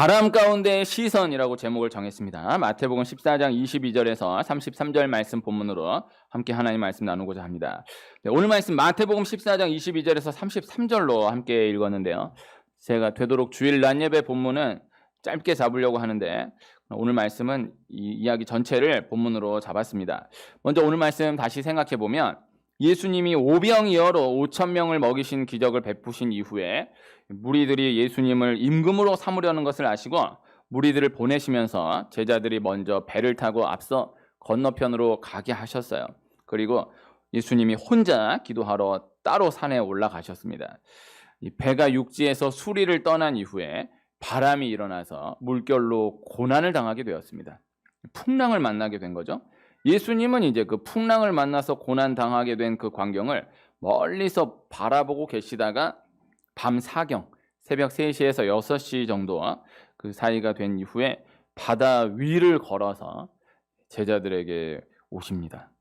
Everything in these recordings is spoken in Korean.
바람 가운데의 시선이라고 제목을 정했습니다. 마태복음 14장 22절에서 33절 말씀 본문으로 함께 하나님 말씀 나누고자 합니다. 네, 오늘 말씀 마태복음 14장 22절에서 33절로 함께 읽었는데요. 제가 되도록 주일 낮 예배 본문은 짧게 잡으려고 하는데 오늘 말씀은 이 이야기 전체를 본문으로 잡았습니다. 먼저 오늘 말씀 다시 생각해 보면 예수님이 오병이어로 5,000명을 먹이신 기적을 베푸신 이후에 무리들이 예수님을 임금으로 삼으려는 것을 아시고 무리들을 보내시면서 제자들이 먼저 배를 타고 앞서 건너편으로 가게 하셨어요. 그리고 예수님이 혼자 기도하러 따로 산에 올라가셨습니다. 이 배가 육지에서 수리를 떠난 이후에 바람이 일어나서 물결로 고난을 당하게 되었습니다. 풍랑을 만나게 된 거죠. 예수님은 이제 그 풍랑을 만나서 고난 당하게 된 그 광경을 멀리서 바라보고 계시다가 밤 사경, 새벽 3시에서 6시 정도 그 사이가 된 이후에 바다 위를 걸어서 제자들에게 오십니다.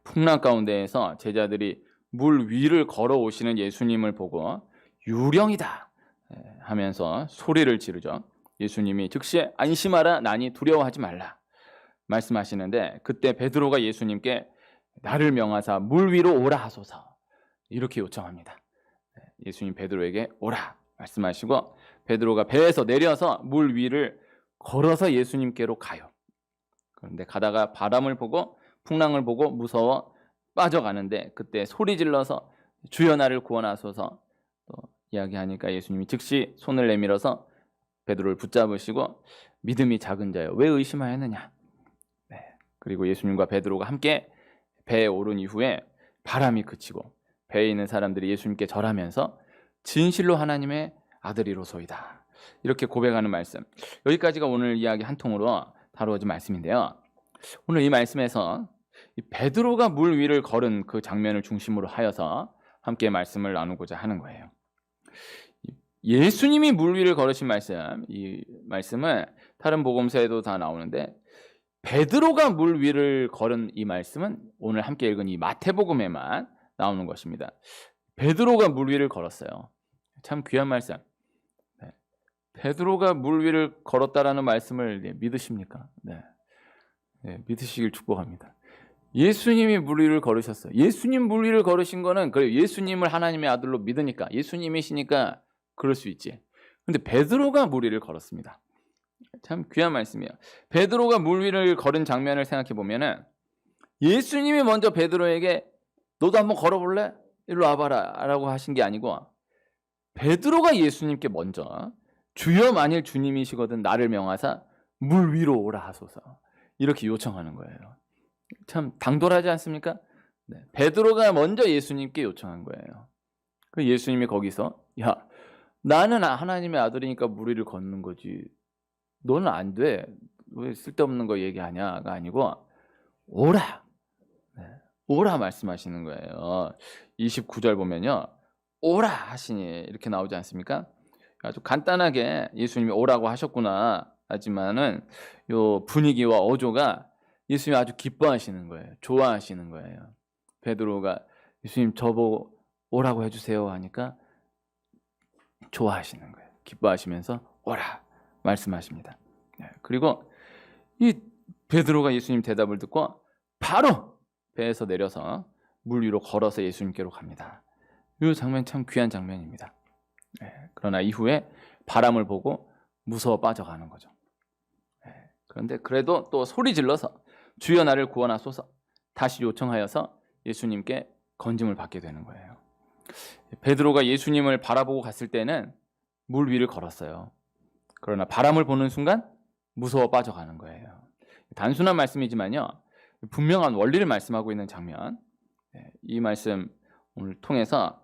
풍랑 가운데에서 제자들이 물 위를 걸어오시는 예수님을 보고 유령이다 하면서 소리를 지르죠. 예수님이 즉시 안심하라, 나니 두려워하지 말라 말씀하시는데 그때 베드로가 예수님께 나를 명하사 물 위로 오라 하소서 이렇게 요청합니다. 예수님 베드로에게 오라 말씀하시고 베드로가 배에서 내려서 물 위를 걸어서 예수님께로 가요. 그런데 가다가 바람을 보고 풍랑을 보고 무서워 빠져가는데 그때 소리 질러서 주여 나를 구원하소서 또 이야기하니까 예수님이 즉시 손을 내밀어서 베드로를 붙잡으시고 믿음이 작은 자여 왜 의심하였느냐. 그리고 예수님과 베드로가 함께 배에 오른 이후에 바람이 그치고 배에 있는 사람들이 예수님께 절하면서 진실로 하나님의 아들이로소이다 이렇게 고백하는 말씀, 여기까지가 오늘 이야기 한 통으로 다루어진 말씀인데요. 오늘 이 말씀에서 베드로가 물 위를 걸은 그 장면을 중심으로 하여서 함께 말씀을 나누고자 하는 거예요. 예수님이 물 위를 걸으신 말씀, 이 말씀은 다른 복음서에도 다 나오는데 베드로가 물 위를 걸은 이 말씀은 오늘 함께 읽은 이 마태복음에만 나오는 것입니다. 베드로가 물 위를 걸었어요. 참 귀한 말씀. 베드로가 물 위를 걸었다라는 말씀을 믿으십니까? 네, 믿으시길 축복합니다. 예수님이 물 위를 걸으셨어요. 예수님 물 위를 걸으신 거는 그래 예수님을 하나님의 아들로 믿으니까 예수님이시니까 그럴 수 있지. 근데 베드로가 물 위를 걸었습니다. 참 귀한 말씀이에요. 베드로가 물 위를 걸은 장면을 생각해 보면은 예수님이 먼저 베드로에게 너도 한번 걸어볼래? 일로 와봐라 라고 하신 게 아니고 베드로가 예수님께 먼저 주여 만일 주님이시거든 나를 명하사 물 위로 오라 하소서 이렇게 요청하는 거예요. 참 당돌하지 않습니까? 네. 베드로가 먼저 예수님께 요청한 거예요. 그 예수님이 거기서 야 나는 하나님의 아들이니까 물 위를 걷는 거지 너는 안 돼. 왜 쓸데없는 거 얘기하냐가 아니고 오라. 오라 말씀하시는 거예요. 29절 보면요. 오라 하시니 이렇게 나오지 않습니까? 아주 간단하게 예수님이 오라고 하셨구나 하지만은 요 분위기와 어조가 예수님이 아주 기뻐하시는 거예요. 좋아하시는 거예요. 베드로가 예수님 저보고 오라고 해주세요 하니까 좋아하시는 거예요. 기뻐하시면서 오라 말씀하십니다. 그리고 이 베드로가 예수님 대답을 듣고 바로 배에서 내려서 물 위로 걸어서 예수님께로 갑니다. 이 장면 참 귀한 장면입니다. 그러나 이후에 바람을 보고 무서워 빠져가는 거죠. 그런데 그래도 또 소리 질러서 주여 나를 구원하소서 다시 요청하여서 예수님께 건짐을 받게 되는 거예요. 베드로가 예수님을 바라보고 갔을 때는 물 위를 걸었어요. 그러나 바람을 보는 순간 무서워 빠져가는 거예요. 단순한 말씀이지만요. 분명한 원리를 말씀하고 있는 장면. 이 말씀 오늘 통해서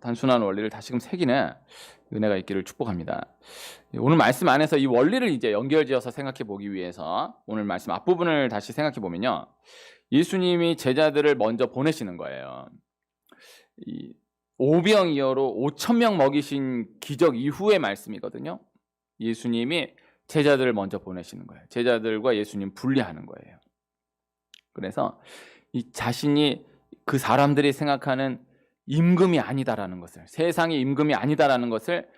단순한 원리를 다시금 새기는 은혜가 있기를 축복합니다. 오늘 말씀 안에서 이 원리를 이제 연결지어서 생각해 보기 위해서 오늘 말씀 앞부분을 다시 생각해 보면요. 예수님이 제자들을 먼저 보내시는 거예요. 이 오병이어로 5,000명 먹이신 기적 이후의 말씀이거든요. 예수님이 제자들을 먼저 보내시는 거예요. 제자들과 예수님 분리하는 거예요. 그래서 이 자신이 그 사람들이 생각하는 임금이 아니다라는 것을, 세상의 임금이 아니다라는 것을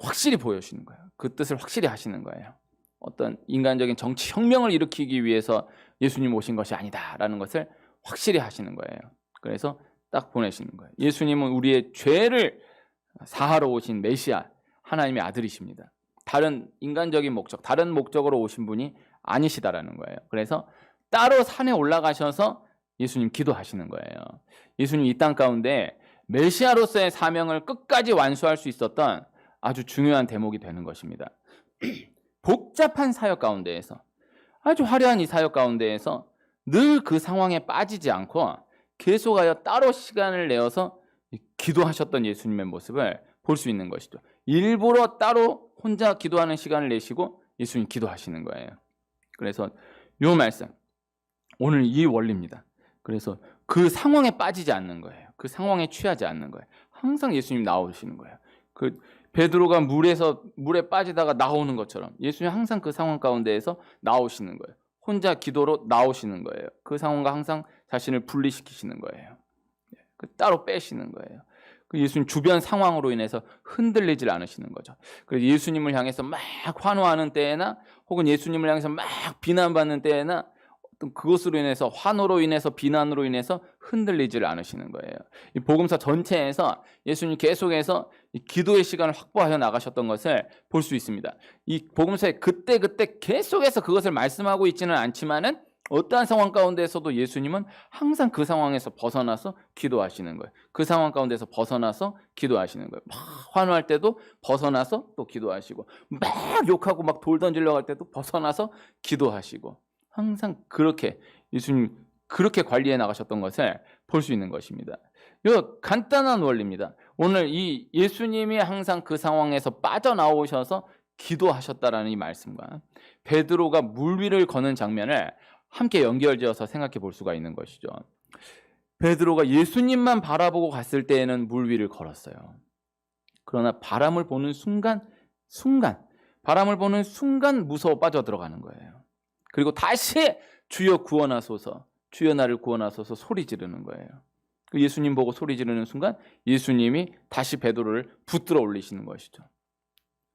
확실히 보여주시는 거예요. 그 뜻을 확실히 하시는 거예요. 어떤 인간적인 정치 혁명을 일으키기 위해서 예수님 오신 것이 아니다라는 것을 확실히 하시는 거예요. 그래서 딱 보내시는 거예요. 예수님은 우리의 죄를 사하러 오신 메시아, 하나님의 아들이십니다. 다른 인간적인 목적, 다른 목적으로 오신 분이 아니시다라는 거예요. 그래서 따로 산에 올라가셔서 예수님 기도하시는 거예요. 예수님 이 땅 가운데 메시아로서의 사명을 끝까지 완수할 수 있었던 아주 중요한 대목이 되는 것입니다. 복잡한 사역 가운데에서, 아주 화려한 이 사역 가운데에서 늘 그 상황에 빠지지 않고 계속하여 따로 시간을 내어서 기도하셨던 예수님의 모습을 볼 수 있는 것이죠. 일부러 따로 혼자 기도하는 시간을 내시고 예수님 기도하시는 거예요. 그래서 이 말씀, 오늘 이 원리입니다. 그래서 그 상황에 빠지지 않는 거예요. 그 상황에 취하지 않는 거예요. 항상 예수님 나오시는 거예요. 그 베드로가 물에 빠지다가 나오는 것처럼 예수님 항상 그 상황 가운데에서 나오시는 거예요. 혼자 기도로 나오시는 거예요. 그 상황과 항상 자신을 분리시키시는 거예요. 따로 빼시는 거예요. 예수님 주변 상황으로 인해서 흔들리질 않으시는 거죠. 그래서 예수님을 향해서 막 환호하는 때에나 혹은 예수님을 향해서 막 비난받는 때에나 어떤 그것으로 인해서 환호로 인해서 비난으로 인해서 흔들리질 않으시는 거예요. 이 복음서 전체에서 예수님 계속해서 이 기도의 시간을 확보하여 나가셨던 것을 볼 수 있습니다. 이 복음서에 그때그때 계속해서 그것을 말씀하고 있지는 않지만은 어떠한 상황 가운데에서도 예수님은 항상 그 상황에서 벗어나서 기도하시는 거예요. 그 상황 가운데서 벗어나서 기도하시는 거예요. 막 환호할 때도 벗어나서 또 기도하시고, 막 욕하고 막 돌 던지려고 할 때도 벗어나서 기도하시고, 항상 그렇게 예수님 그렇게 관리해 나가셨던 것을 볼 수 있는 것입니다. 이거 간단한 원리입니다. 오늘 이 예수님이 항상 그 상황에서 빠져나오셔서 기도하셨다라는 이 말씀과 베드로가 물 위를 거는 장면을 함께 연결지어서 생각해 볼 수가 있는 것이죠. 베드로가 예수님만 바라보고 갔을 때에는 물 위를 걸었어요. 그러나 바람을 보는 순간 바람을 보는 순간 무서워 빠져들어가는 거예요. 그리고 다시 주여 구원하소서, 주여 나를 구원하소서 소리 지르는 거예요. 예수님 보고 소리 지르는 순간 예수님이 다시 베드로를 붙들어 올리시는 것이죠.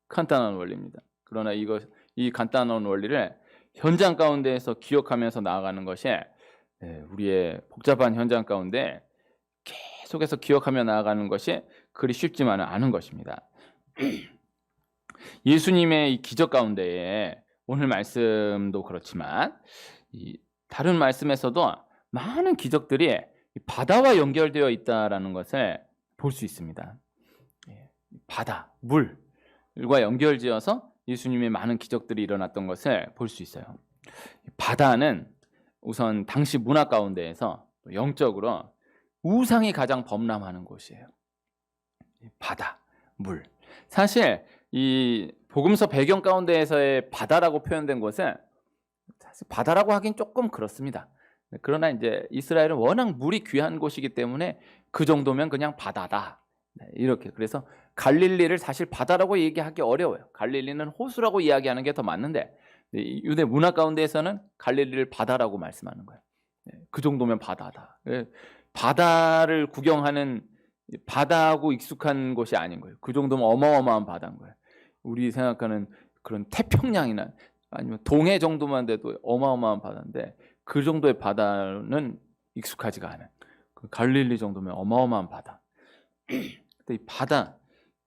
간단한 원리입니다. 그러나 이 간단한 원리를 현장 가운데에서 기억하면서 나아가는 것이 우리의 복잡한 현장 가운데 계속해서 기억하며 나아가는 것이 그리 쉽지만은 않은 것입니다. 예수님의 이 기적 가운데에 오늘 말씀도 그렇지만 이 다른 말씀에서도 많은 기적들이 바다와 연결되어 있다라는 것을 볼 수 있습니다. 바다, 물과 연결지어서 예수님의 많은 기적들이 일어났던 것을 볼 수 있어요. 바다는 우선 당시 문화 가운데에서 영적으로 우상이 가장 범람하는 곳이에요. 바다, 물. 사실 이 복음서 배경 가운데에서의 바다라고 표현된 것은 사실 바다라고 하긴 조금 그렇습니다. 그러나 이제 이스라엘은 워낙 물이 귀한 곳이기 때문에 그 정도면 그냥 바다다. 이렇게. 그래서 갈릴리를 사실 바다라고 얘기하기 어려워요. 갈릴리는 호수라고 이야기하는 게 더 맞는데 유대 문화 가운데에서는 갈릴리를 바다라고 말씀하는 거예요. 그 정도면 바다다. 바다를 구경하는 바다하고 익숙한 곳이 아닌 거예요. 그 정도면 어마어마한 바다인 거예요. 우리 생각하는 그런 태평양이나 아니면 동해 정도만 돼도 어마어마한 바다인데 그 정도의 바다는 익숙하지가 않아요. 그 갈릴리 정도면 어마어마한 바다. 근데 이 바다,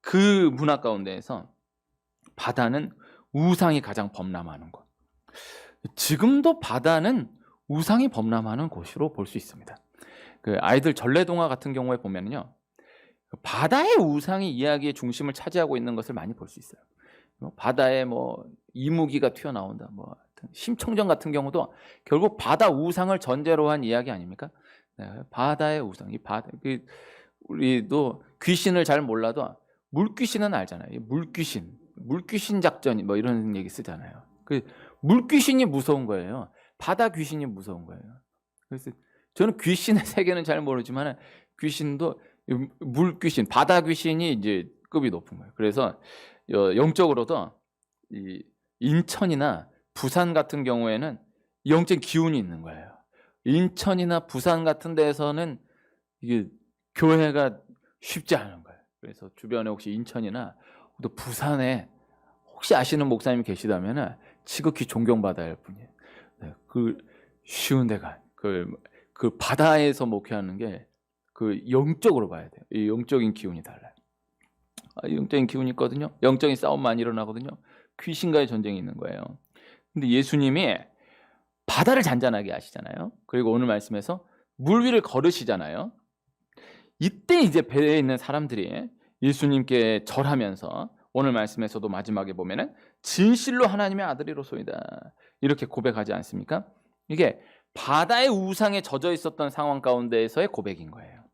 그 문화 가운데에서 바다는 우상이 가장 범람하는 곳. 지금도 바다는 우상이 범람하는 곳으로 볼 수 있습니다. 그 아이들 전래동화 같은 경우에 보면요, 바다의 우상이 이야기의 중심을 차지하고 있는 것을 많이 볼 수 있어요. 바다에 뭐 이무기가 튀어나온다, 뭐 심청전 같은 경우도 결국 바다 우상을 전제로 한 이야기 아닙니까? 네, 바다의 우상, 이 바다, 우리도 귀신을 잘 몰라도 물귀신은 알잖아요. 물귀신 작전이 뭐 이런 얘기 쓰잖아요. 그 물귀신이 무서운 거예요. 바다 귀신이 무서운 거예요. 그래서 저는 귀신의 세계는 잘 모르지만 귀신도 물귀신, 바다 귀신이 이제 급이 높은 거예요. 그래서 영적으로도 이 인천이나 부산 같은 경우에는 영적 기운이 있는 거예요. 인천이나 부산 같은 데서는 이게 교회가 쉽지 않은 거예요. 그래서 주변에 혹시 인천이나 또 부산에 혹시 아시는 목사님이 계시다면 지극히 존경받아야 할 분이에요. 네, 그 쉬운 데가 그 바다에서 목회하는 게 그 영적으로 봐야 돼요. 이 영적인 기운이 달라요. 영적인 기운이 있거든요. 영적인 싸움 많이 일어나거든요. 귀신과의 전쟁이 있는 거예요. 근데 예수님이 바다를 잔잔하게 하시잖아요. 그리고 오늘 말씀에서 물 위를 걸으시잖아요. 이때 이제 배에 있는 사람들이 예수님께 절하면서 오늘 말씀에서도 마지막에 보면은 진실로 하나님의 아들이로소이다 이렇게 고백하지 않습니까? 이게 바다의 우상에 젖어 있었던 상황 가운데에서의 고백인 거예요.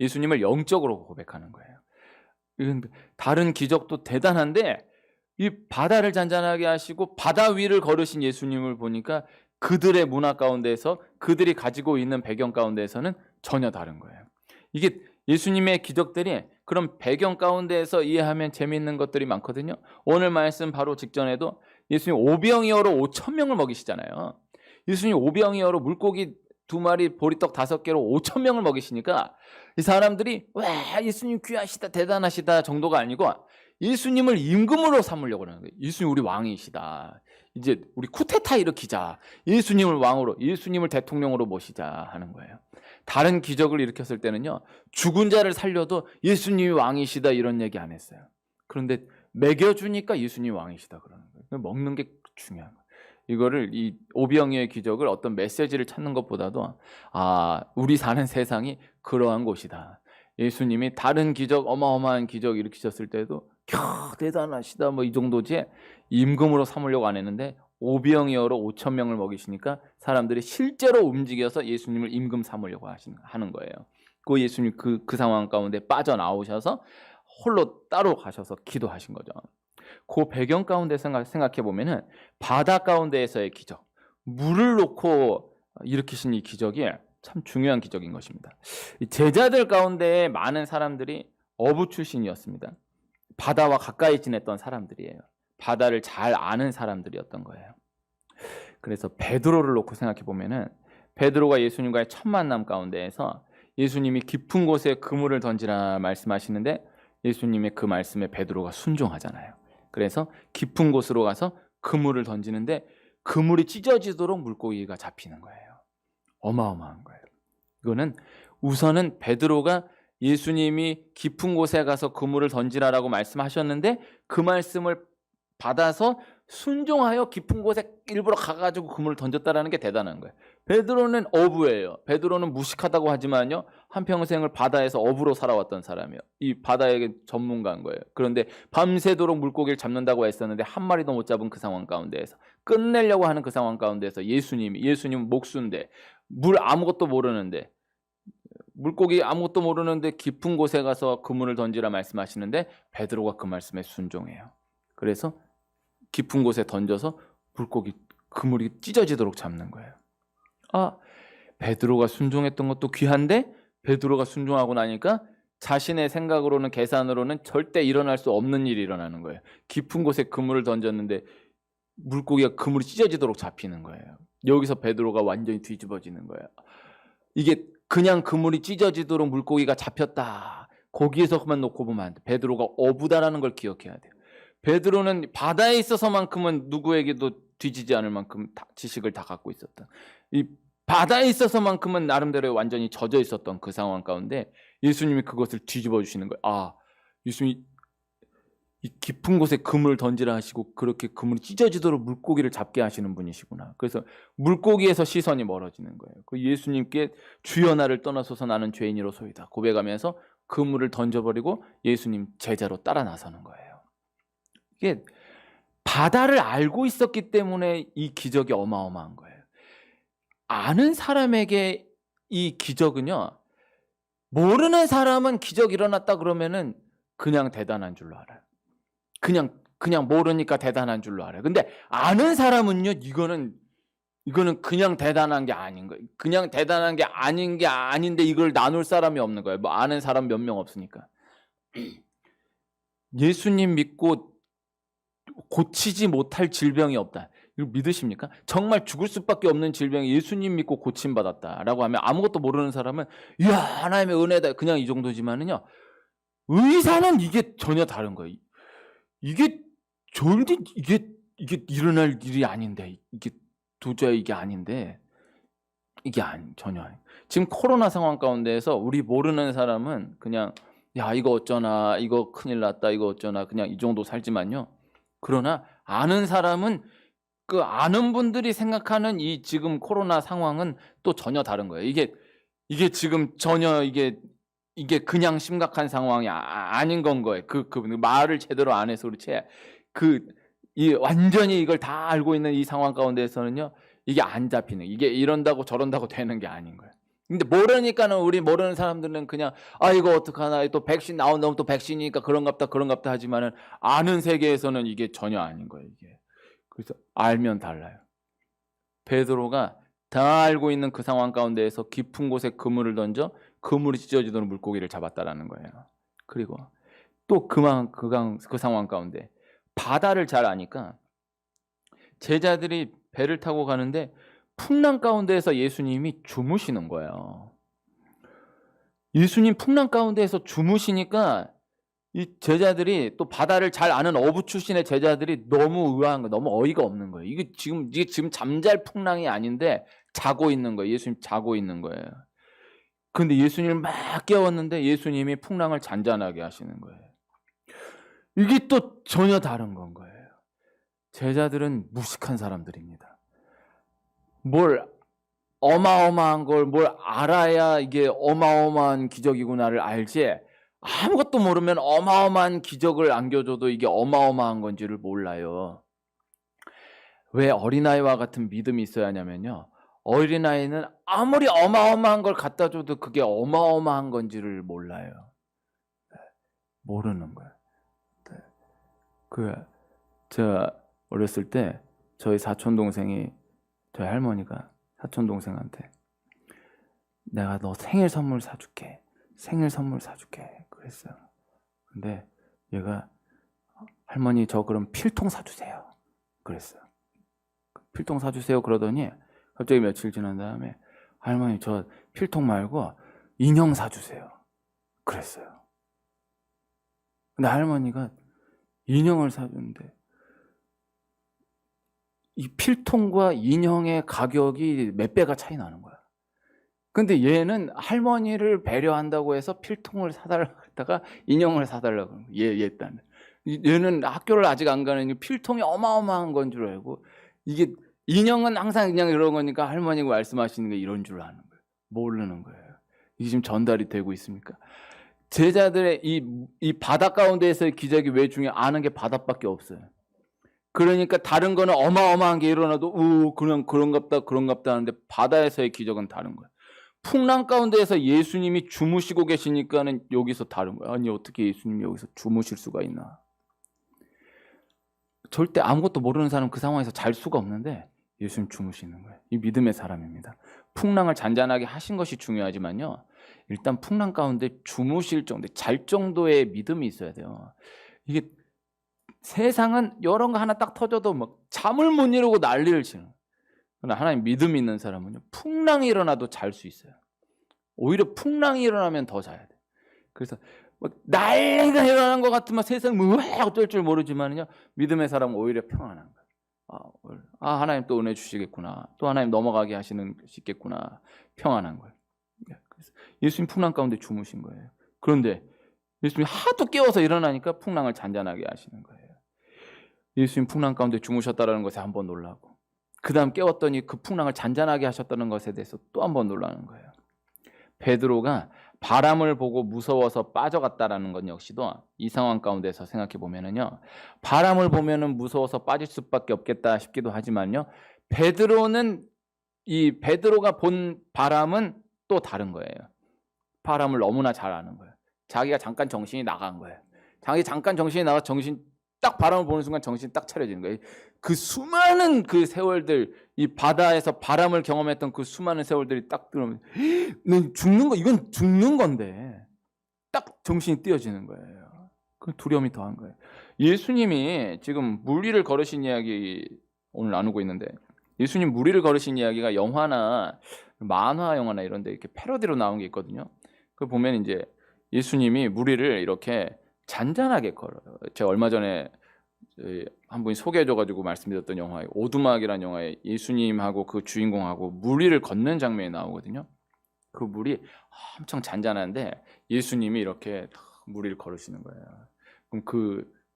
예수님을 영적으로 고백하는 거예요. 다른 기적도 대단한데 이 바다를 잔잔하게 하시고 바다 위를 걸으신 예수님을 보니까 그들의 문화 가운데서 그들이 가지고 있는 배경 가운데에서는 전혀 다른 거예요. 이게 예수님의 기적들이 그런 배경 가운데에서 이해하면 재미있는 것들이 많거든요. 오늘 말씀 바로 직전에도 예수님 오병이어로 5,000명을 먹이시잖아요. 예수님 오병이어로 물고기 2마리 보리떡 5개로 5,000명을 먹이시니까 이 사람들이 와 예수님 귀하시다 대단하시다 정도가 아니고 예수님을 임금으로 삼으려고 하는 거예요. 예수님 우리 왕이시다. 이제 우리 쿠데타 일으키자. 예수님을 왕으로, 예수님을 대통령으로 모시자 하는 거예요. 다른 기적을 일으켰을 때는요. 죽은 자를 살려도 예수님이 왕이시다 이런 얘기 안 했어요. 그런데 먹여주니까 예수님이 왕이시다 그러는 거예요. 먹는 게 중요한 거예요. 이거를 이 오병이어의 기적을 어떤 메시지를 찾는 것보다도 우리 사는 세상이 그러한 곳이다. 예수님이 다른 기적 어마어마한 기적 일으키셨을 때도 대단하시다 뭐 이 정도지 임금으로 삼으려고 안 했는데 오병이어로 5,000명을 먹이시니까 사람들이 실제로 움직여서 예수님을 임금 삼으려고 하는 거예요. 그 예수님 그 상황 가운데 빠져나오셔서 홀로 따로 가셔서 기도하신 거죠. 그 배경 가운데 생각해 보면은 바다 가운데에서의 기적, 물을 놓고 일으키신 이 기적이 참 중요한 기적인 것입니다. 제자들 가운데 많은 사람들이 어부 출신이었습니다. 바다와 가까이 지냈던 사람들이에요. 바다를 잘 아는 사람들이었던 거예요. 그래서 베드로를 놓고 생각해 보면은 베드로가 예수님과의 첫 만남 가운데에서 예수님이 깊은 곳에 그물을 던지라 말씀하시는데 예수님의 그 말씀에 베드로가 순종하잖아요. 그래서 깊은 곳으로 가서 그물을 던지는데 그물이 찢어지도록 물고기가 잡히는 거예요. 어마어마한 거예요. 이거는 우선은 베드로가 예수님이 깊은 곳에 가서 그물을 던지라라고 말씀하셨는데 그 말씀을 받아서 순종하여 깊은 곳에 일부러 가가지고 그물을 던졌다라는 게 대단한 거예요. 베드로는 어부예요. 베드로는 무식하다고 하지만요. 한평생을 바다에서 어부로 살아왔던 사람이에요. 이 바다의 전문가인 거예요. 그런데 밤새도록 물고기를 잡는다고 했었는데 한 마리도 못 잡은 그 상황 가운데에서 끝내려고 하는 그 상황 가운데에서 예수님 목수인데 물 아무것도 모르는데 물고기 아무것도 모르는데 깊은 곳에 가서 그물을 던지라 말씀하시는데 베드로가 그 말씀에 순종해요. 그래서 깊은 곳에 던져서 물고기 그물이 찢어지도록 잡는 거예요. 베드로가 순종했던 것도 귀한데 베드로가 순종하고 나니까 자신의 생각으로는 계산으로는 절대 일어날 수 없는 일이 일어나는 거예요. 깊은 곳에 그물을 던졌는데 물고기가 그물이 찢어지도록 잡히는 거예요. 여기서 베드로가 완전히 뒤집어지는 거예요. 이게 그냥 그물이 찢어지도록 물고기가 잡혔다. 거기에서만 놓고 보면 안 돼. 베드로가 어부다라는 걸 기억해야 돼요. 베드로는 바다에 있어서만큼은 누구에게도 뒤지지 않을 만큼 지식을 다 갖고 있었다. 이 바다에 있어서만큼은 나름대로 완전히 젖어 있었던 그 상황 가운데 예수님이 그것을 뒤집어 주시는 거예요. 예수님이 이 깊은 곳에 그물을 던지라 하시고 그렇게 그물이 찢어지도록 물고기를 잡게 하시는 분이시구나. 그래서 물고기에서 시선이 멀어지는 거예요. 그 예수님께 주여 나를 떠나소서 나는 죄인이로소이다 고백하면서 그물을 던져버리고 예수님 제자로 따라 나서는 거예요. 이게 바다를 알고 있었기 때문에 이 기적이 어마어마한 거예요. 아는 사람에게 이 기적은요, 모르는 사람은 기적 일어났다 그러면은 그냥 대단한 줄로 알아요. 그냥 모르니까 대단한 줄로 알아요. 근데 아는 사람은요, 이거는 그냥 대단한 게 아닌 거예요. 그냥 대단한 게 아닌 게 아닌데 이걸 나눌 사람이 없는 거예요. 뭐 아는 사람 몇 명 없으니까. 예수님 믿고 고치지 못할 질병이 없다. 이거 믿으십니까? 정말 죽을 수밖에 없는 질병이 예수님 믿고 고침받았다라고 하면 아무것도 모르는 사람은 이야 하나님의 은혜다 그냥 이 정도지만은요, 의사는 이게 전혀 다른 거예요. 이게 절대 이게 일어날 일이 아닌데, 이게 도저히 이게 아닌데, 이게 전혀 아니. 지금 코로나 상황 가운데에서 우리 모르는 사람은 그냥 야 이거 어쩌나, 이거 큰일 났다, 이거 어쩌나, 그냥 이 정도 살지만요. 그러나 아는 사람은 그 아는 분들이 생각하는 이 지금 코로나 상황은 또 전혀 다른 거예요. 이게 지금 전혀 이게 그냥 심각한 상황이 아닌 건 거예요. 그 말을 제대로 안 해서 그렇지. 이 완전히 이걸 다 알고 있는 이 상황 가운데에서는요. 이게 안 잡히는, 이게 이런다고 저런다고 되는 게 아닌 거예요. 근데 모르니까는, 우리 모르는 사람들은 그냥 아 이거 어떡하나, 또 백신 나온다면 또 백신이니까 그런갑다 하지만은 아는 세계에서는 이게 전혀 아닌 거예요. 이게. 그래서 알면 달라요. 베드로가 다 알고 있는 그 상황 가운데에서 깊은 곳에 그물을 던져 그물이 찢어지도록 물고기를 잡았다라는 거예요. 그리고 또 그 상황 가운데 바다를 잘 아니까 제자들이 배를 타고 가는데 풍랑 가운데에서 예수님이 주무시는 거예요. 예수님 풍랑 가운데에서 주무시니까 이 제자들이, 또 바다를 잘 아는 어부 출신의 제자들이 너무 의아한 거예요. 너무 어이가 없는 거예요. 이게 지금 잠잘 풍랑이 아닌데 자고 있는 거예요. 예수님 자고 있는 거예요. 그런데 예수님을 막 깨웠는데 예수님이 풍랑을 잔잔하게 하시는 거예요. 이게 또 전혀 다른 건 거예요. 제자들은 무식한 사람들입니다. 뭘 어마어마한 걸 뭘 알아야 이게 어마어마한 기적이구나를 알지, 아무것도 모르면 어마어마한 기적을 안겨줘도 이게 어마어마한 건지를 몰라요. 왜 어린아이와 같은 믿음이 있어야 하냐면요, 어린아이는 아무리 어마어마한 걸 갖다 줘도 그게 어마어마한 건지를 몰라요. 모르는 거예요. 제가 어렸을 때 저희 사촌 동생이, 저희 할머니가 사촌 동생한테 내가 너 생일 선물 사줄게, 생일 선물 사줄게 그랬어요. 근데 얘가 할머니 저 그럼 필통 사주세요 그랬어요. 필통 사주세요 그러더니 갑자기 며칠 지난 다음에 할머니 저 필통 말고 인형 사주세요 그랬어요. 근데 할머니가 인형을 사주는데 이 필통과 인형의 가격이 몇 배가 차이 나는 거야. 근데 얘는 할머니를 배려한다고 해서 필통을 사달라고 했다가 인형을 사달라고 하는 거야. 얘는 학교를 아직 안 가는 필통이 어마어마한 건 줄 알고, 이게 인형은 항상 그냥 이런 거니까 할머니가 말씀하시는 게 이런 줄 아는 거예요. 모르는 거예요. 이게 지금 전달이 되고 있습니까? 제자들의 이 바다 가운데에서의 기적이 왜 중요해? 아는 게 바다밖에 없어요. 그러니까 다른 거는 어마어마한 게 일어나도 그냥 그런갑다 하는데 바다에서의 기적은 다른 거예요. 풍랑 가운데에서 예수님이 주무시고 계시니까는 여기서 다른 거예요. 아니 어떻게 예수님이 여기서 주무실 수가 있나? 절대 아무것도 모르는 사람은 그 상황에서 잘 수가 없는데 예수님 주무시는 거예요. 이 믿음의 사람입니다. 풍랑을 잔잔하게 하신 것이 중요하지만요, 일단 풍랑 가운데 주무실 정도, 잘 정도의 믿음이 있어야 돼요. 이게 세상은 이런 거 하나 딱 터져도 막 잠을 못 이루고 난리를 치는. 그러나 하나님 믿음이 있는 사람은요, 풍랑이 일어나도 잘 수 있어요. 오히려 풍랑이 일어나면 더 자야 돼. 그래서 막 난리가 일어난 것 같으면 세상 왜 어쩔 줄 모르지만요, 믿음의 사람은 오히려 평안한 거예요. 하나님 또 은혜 주시겠구나, 또 하나님 넘어가게 하시는 있겠구나, 평안한 거예요. 그래서 예수님 풍랑 가운데 주무신 거예요. 그런데 예수님이 하도 깨워서 일어나니까 풍랑을 잔잔하게 하시는 거예요. 예수님 풍랑 가운데 주무셨다는 것에 한번 놀라고, 그 다음 깨웠더니 그 풍랑을 잔잔하게 하셨다는 것에 대해서 또 한번 놀라는 거예요. 베드로가 바람을 보고 무서워서 빠져갔다라는 건 역시도 이 상황 가운데서 생각해 보면은요, 바람을 보면은 무서워서 빠질 수밖에 없겠다 싶기도 하지만요, 베드로가 본 바람은 또 다른 거예요. 바람을 너무나 잘 아는 거예요. 자기가 잠깐 정신이 나간 거예요. 자기 잠깐 정신이 나가 정신 딱 바람을 보는 순간 정신이 딱 차려지는 거예요. 그 수많은 그 세월들, 이 바다에서 바람을 경험했던 그 수많은 세월들이 딱 들어오면 이건 죽는 건데 딱 정신이 띄어지는 거예요. 그 두려움이 더한 거예요. 예수님이 지금 물 위를 걸으신 이야기 오늘 나누고 있는데, 예수님 물 위를 걸으신 이야기가 영화나 만화 영화나 이런 데 이렇게 패러디로 나온 게 있거든요. 그 보면 이제 예수님이 물 위를 이렇게 잔잔하게 걸어요. 제가 얼마 전에 한 분이 소개해줘가지고 말씀드렸던 영화에 오두막이라는 영화에 예수님하고 그 주인공하고 물 위를 걷는 장면이 나오거든요. 그 물이 엄청 잔잔한데 예수님이 이렇게 물 위를 걸으시는 거예요. 그럼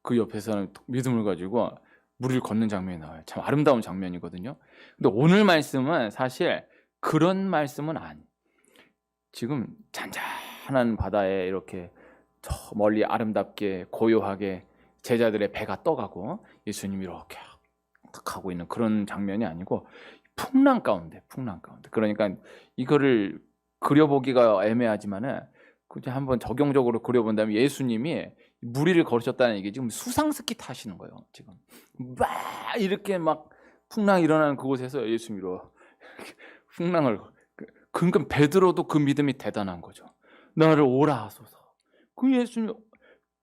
그 옆에서는 믿음을 가지고 물 위를 걷는 장면이 나와요. 참 아름다운 장면이거든요. 근데 오늘 말씀은 사실 그런 말씀은 아니에요. 지금 잔잔한 바다에 이렇게 저 멀리 아름답게 고요하게 제자들의 배가 떠가고 예수님이 이렇게 가고 있는 그런 장면이 아니고 풍랑 가운데. 그러니까 이거를 그려보기가 애매하지만은 그냥 한번 적용적으로 그려본다면 예수님이 물 위를 걸으셨다는 얘기 지금 수상스키 타시는 거예요. 지금 막 이렇게 막 풍랑이 일어나는 그곳에서 예수님이 이렇게 풍랑을, 그러니까 베드로도 그 믿음이 대단한 거죠. 나를 오라 하소서. 그 예수님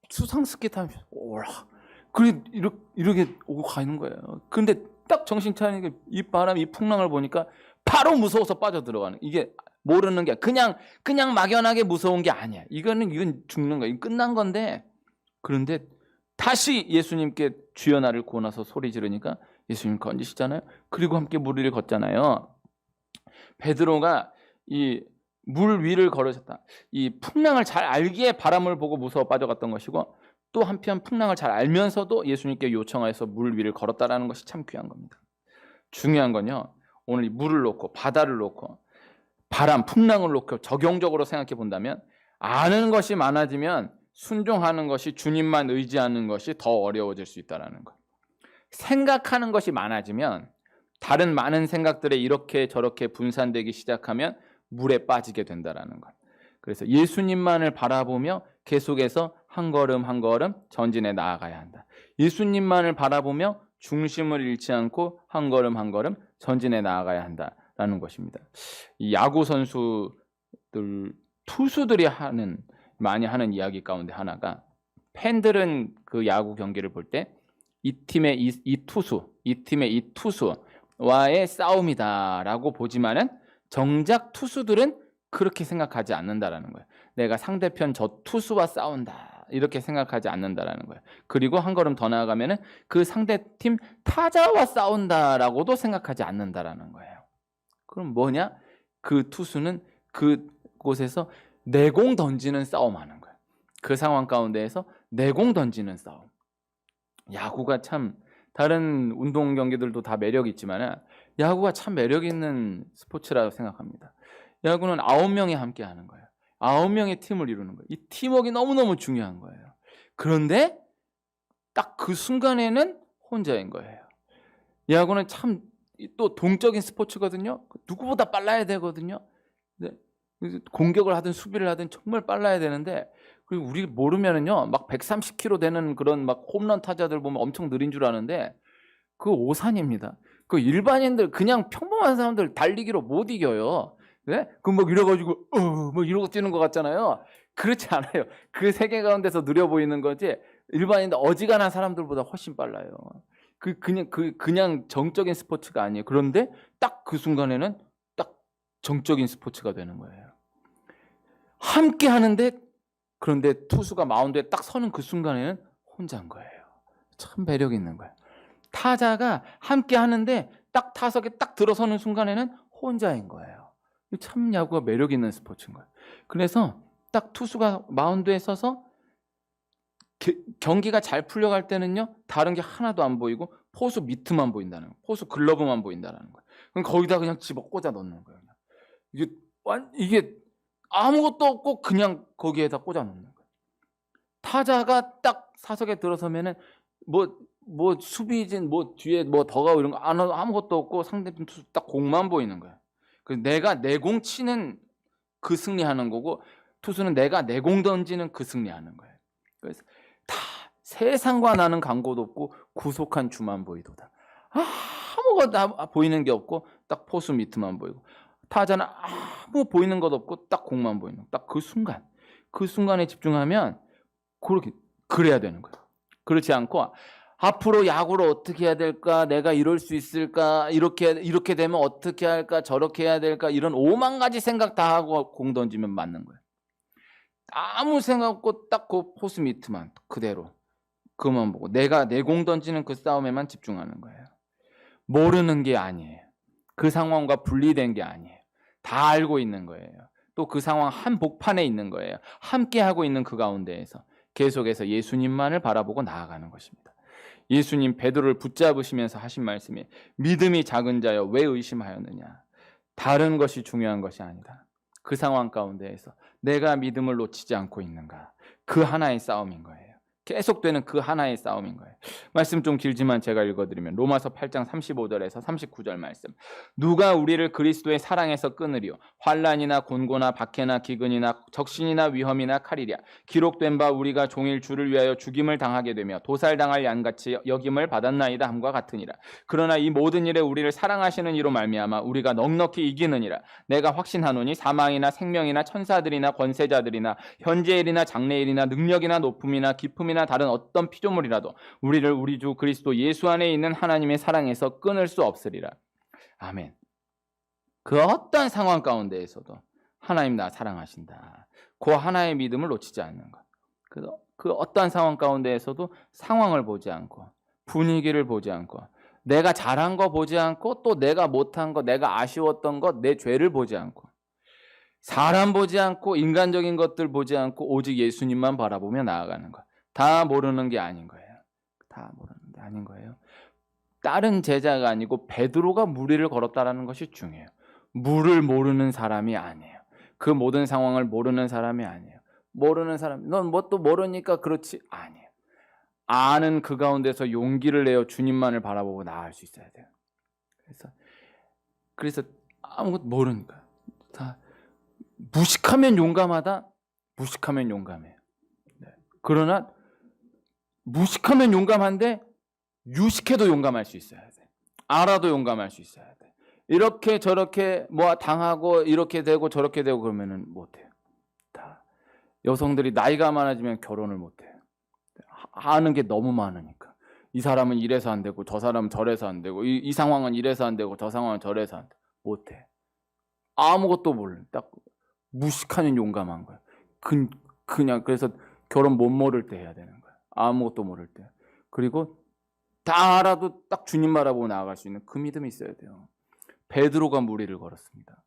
수상스키 타면서 오라. 그래 이렇게 오고 가는 거예요. 근데 딱 정신 차리니까 이 바람, 이 풍랑을 보니까 바로 무서워서 빠져 들어가는. 이게 모르는 게 그냥 막연하게 무서운 게 아니야. 이건 죽는 거야. 이건 끝난 건데. 그런데 다시 예수님께 주여 나를 구원하소 소리 지르니까 예수님 건지시잖아요. 그리고 함께 물 위를 걷잖아요. 베드로가 이 물 위를 걸으셨다. 이 풍랑을 잘 알기에 바람을 보고 무서워 빠져갔던 것이고, 또 한편 풍랑을 잘 알면서도 예수님께 요청하여서 물 위를 걸었다라는 것이 참 귀한 겁니다. 중요한 건요, 오늘 이 물을 놓고 바다를 놓고 바람, 풍랑을 놓고 적용적으로 생각해 본다면, 아는 것이 많아지면 순종하는 것이, 주님만 의지하는 것이 더 어려워질 수 있다는 것. 생각하는 것이 많아지면 다른 많은 생각들에 이렇게 저렇게 분산되기 시작하면 물에 빠지게 된다는 것. 그래서 예수님만을 바라보며 계속해서 한 걸음 한 걸음 전진해 나아가야 한다. 예수님만을 바라보며 중심을 잃지 않고 한 걸음 한 걸음 전진해 나아가야 한다라는 것입니다. 이 야구 선수들, 투수들이 많이 하는 이야기 가운데 하나가, 팬들은 그 야구 경기를 볼 때 이 팀의 이 투수와의 싸움이다라고 보지만은 정작 투수들은 그렇게 생각하지 않는다라는 거예요. 내가 상대편 저 투수와 싸운다 이렇게 생각하지 않는다라는 거예요. 그리고 한 걸음 더 나아가면은 그 상대팀 타자와 싸운다라고도 생각하지 않는다라는 거예요. 그럼 뭐냐? 그 투수는 그곳에서 내공 던지는 싸움하는 거예요. 그 상황 가운데에서 내공 던지는 싸움. 야구가 참, 다른 운동 경기들도 다 매력이 있지만 야구가 참 매력 있는 스포츠라고 생각합니다. 야구는 9명이 함께 하는 거예요. 9명의 팀을 이루는 거예요. 이 팀워크가 너무너무 중요한 거예요. 그런데 딱 그 순간에는 혼자인 거예요. 야구는 참 또 동적인 스포츠거든요. 누구보다 빨라야 되거든요. 네. 공격을 하든 수비를 하든 정말 빨라야 되는데, 그리고 우리 모르면은요, 막 130km 되는 그런 막 홈런 타자들 보면 엄청 느린 줄 아는데 그 오산입니다. 그 일반인들, 그냥 평범한 사람들 달리기로 못 이겨요. 네? 그 막 이래가지고 뭐 이러고 뛰는 것 같잖아요. 그렇지 않아요. 그 세계 가운데서 느려 보이는 거지 일반인들 어지간한 사람들보다 훨씬 빨라요. 그냥 정적인 스포츠가 아니에요. 그런데 딱 그 순간에는 딱 정적인 스포츠가 되는 거예요. 함께 하는데, 그런데 투수가 마운드에 딱 서는 그 순간에는 혼자인 거예요. 참 매력 있는 거예요. 타자가 함께 하는데 딱 타석에 딱 들어서는 순간에는 혼자인 거예요. 참 야구가 매력 있는 스포츠인 거예요. 그래서 딱 투수가 마운드에 서서 경기가 잘 풀려갈 때는요, 다른 게 하나도 안 보이고 포수 미트만 보인다는 거예요. 포수 글러브만 보인다는 거예요. 그럼 거기다 그냥 집어 꽂아 넣는 거예요. 이게 아무것도 없고 그냥 거기에다 꽂아 놓는 거예요. 타자가 딱 사석에 들어서면은 뭐 수비진, 뭐 뒤에 뭐 더가우 이런 거 아무것도 없고 상대편 투수 딱 공만 보이는 거예요. 그래서 내가 내공 치는 그 승리하는 거고, 투수는 내가 내공 던지는 그 승리하는 거예요. 그래서 다 세상과 나는 광고도 없고 구속한 주만 보이도다. 아무것도 보이는 게 없고 딱 포수 미트만 보이고, 타자는 아무 보이는 것 없고 딱 공만 보이는, 딱 그 순간에 집중하면 그래야 되는 거예요. 그렇지 않고 앞으로 야구를 어떻게 해야 될까, 내가 이럴 수 있을까, 이렇게 되면 어떻게 할까, 저렇게 해야 될까, 이런 5만 가지 생각 다 하고 공 던지면 맞는 거예요. 아무 생각 없고 딱 그 포스 미트만 그대로 그것만 보고 내가 내 공 던지는 그 싸움에만 집중하는 거예요. 모르는 게 아니에요. 그 상황과 분리된 게 아니에요. 다 알고 있는 거예요. 또 그 상황 한복판에 있는 거예요. 함께 하고 있는 그 가운데에서 계속해서 예수님만을 바라보고 나아가는 것입니다. 예수님 베드로를 붙잡으시면서 하신 말씀이 믿음이 작은 자여 왜 의심하였느냐. 다른 것이 중요한 것이 아니다. 그 상황 가운데에서 내가 믿음을 놓치지 않고 있는가. 그 하나의 싸움인 거예요. 계속되는 그 하나의 싸움인 거예요. 말씀 좀 길지만 제가 읽어드리면 로마서 8장 35절에서 39절 말씀. 누가 우리를 그리스도의 사랑에서 끊으리요. 환난이나 곤고나 박해나 기근이나 적신이나 위험이나 칼이랴. 기록된 바 우리가 종일 주를 위하여 죽임을 당하게 되며 도살당할 양같이 여김을 받았나이다 함과 같으니라. 그러나 이 모든 일에 우리를 사랑하시는 이로 말미암아 우리가 넉넉히 이기느니라. 내가 확신하노니 사망이나 생명이나 천사들이나 권세자들이나 현재일이나 장래일이나 능력이나 높음이나 깊음이나 다른 어떤 피조물이라도 우리를 우리 주 그리스도 예수 안에 있는 하나님의 사랑에서 끊을 수 없으리라. 아멘. 그 어떤 상황 가운데에서도 하나님 나 사랑하신다. 그 하나의 믿음을 놓치지 않는 것. 그 어떤 상황 가운데에서도 상황을 보지 않고 분위기를 보지 않고 내가 잘한 거 보지 않고 또 내가 못한 거, 내가 아쉬웠던 것, 내 죄를 보지 않고 사람 보지 않고 인간적인 것들 보지 않고 오직 예수님만 바라보며 나아가는 것. 다 모르는 게 아닌 거예요. 다 모르는 게 아닌 거예요. 다른 제자가 아니고 베드로가 무리를 걸었다라는 것이 중요해요. 물을 모르는 사람이 아니에요. 그 모든 상황을 모르는 사람이 아니에요. 모르는 사람, 넌 뭐 또 모르니까 그렇지 아니에요. 아는 그 가운데서 용기를 내어 주님만을 바라보고 나아갈 수 있어야 돼요. 그래서 아무것도 모르니까 다 무식하면 용감하다. 무식하면 용감해요. 그러나 무식하면 용감한데 유식해도 용감할 수 있어야 돼. 알아도 용감할 수 있어야 돼. 이렇게 저렇게 뭐 당하고 이렇게 되고 저렇게 되고 그러면은 못해요. 다 여성들이 나이가 많아지면 결혼을 못해요. 아는 게 너무 많으니까. 이 사람은 이래서 안 되고 저 사람은 저래서 안 되고 이 상황은 이래서 안 되고 저 상황은 저래서 안 돼. 못해. 아무것도 몰라. 딱 무식하면 용감한 거야. 그냥 그래서 결혼 못 모를 때 해야 되는 거야. 아무것도 모를 때. 그리고 다 알아도 딱 주님 바라보고 나아갈 수 있는 그 믿음이 있어야 돼요. 베드로가 무리를 걸었습니다.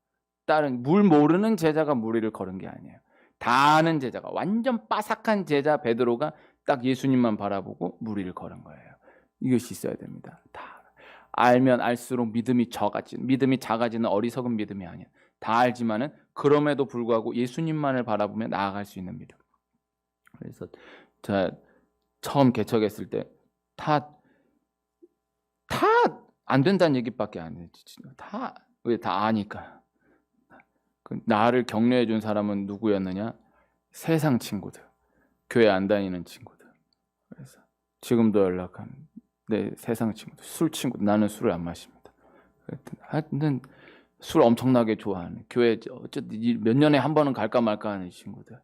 다른 물 모르는 제자가 무리를 걸은 게 아니에요. 다 아는 제자가 완전 빠삭한 제자 베드로가 딱 예수님만 바라보고 무리를 걸은 거예요. 이것이 있어야 됩니다. 다 알면 알수록 믿음이 작아지는 어리석은 믿음이 아니에요. 다 알지만은 그럼에도 불구하고 예수님만을 바라보며 나아갈 수 있는 믿음. 그래서 저 처음 개척했을 때 다 안 된다는 얘기밖에 안 했지. 왜 다 아니까. 나를 격려해 준 사람은 누구였느냐? 세상 친구들, 교회 안 다니는 친구들. 그래서 지금도 연락하는 내 세상 친구들, 술 친구들. 나는 술을 안 마십니다. 하여튼 술 엄청나게 좋아하는 교회 어쨌든 몇 년에 한 번은 갈까 말까 하는 친구들.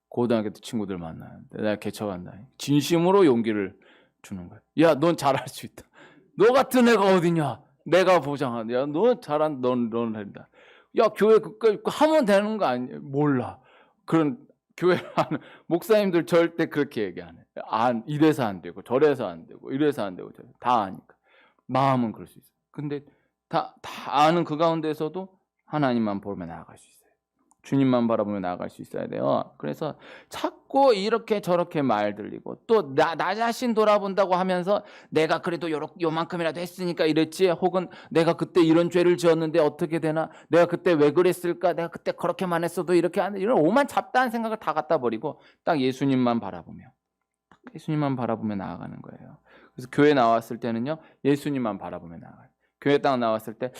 고등학교 때 친구들 만나는데 내가 개척한다. 진심으로 용기를 주는 거야. 야, 넌 잘할 수 있다. 너 같은 애가 어디냐? 내가 보장한다. 야, 너 잘한, 넌 한다. 야, 교회 그거 하면 되는 거 아니야? 몰라. 그런 교회 하는 목사님들 절대 그렇게 얘기 안 해. 이래서 안 되고 저래서 안 되고 이래서 안 되고 다 아니까. 마음은 그럴 수 있어. 근데 다 아는 그 가운데서도 하나님만 보며 나아갈 수 있어요. 주님만 바라보며 나아갈 수 있어야 돼요. 그래서 자꾸 이렇게 저렇게 말 들리고 또 나 자신 돌아본다고 하면서 내가 그래도 요만큼이라도 했으니까 이랬지, 혹은 내가 그때 이런 죄를 지었는데 어떻게 되나, 내가 그때 왜 그랬을까, 내가 그때 그렇게만 했어도 이렇게 안 돼, 이런 오만 잡다한 생각을 다 갖다 버리고 딱 예수님만 바라보며 나아가는 거예요. 그래서 교회 나왔을 때는요, 예수님만 바라보며 나아가요. 교회 딱 나왔을 때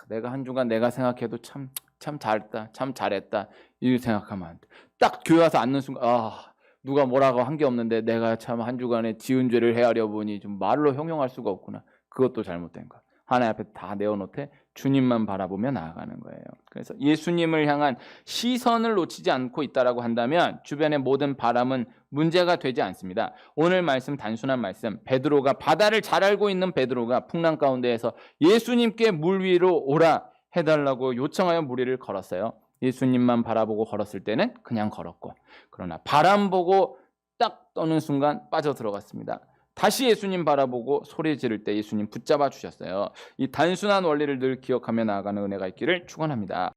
내가 한 주간 내가 생각해도 참 잘했다, 참 잘했다 이렇게 생각하면 안 돼. 딱 교회 와서 앉는 순간 누가 뭐라고 한 게 없는데 내가 참 한 주간에 지은 죄를 헤아려 보니 좀 말로 형용할 수가 없구나. 그것도 잘못된 거. 하나님 앞에 다 내어놓되 주님만 바라보며 나아가는 거예요. 그래서 예수님을 향한 시선을 놓치지 않고 있다라고 한다면 주변의 모든 바람은 문제가 되지 않습니다. 오늘 말씀 단순한 말씀, 베드로가 바다를 잘 알고 있는 베드로가 풍랑 가운데에서 예수님께 물 위로 오라 해달라고 요청하여 무리를 걸었어요. 예수님만 바라보고 걸었을 때는 그냥 걸었고, 그러나 바람 보고 딱 떠는 순간 빠져 들어갔습니다. 다시 예수님 바라보고 소리 지를 때 예수님 붙잡아 주셨어요. 이 단순한 원리를 늘 기억하며 나아가는 은혜가 있기를 축원합니다.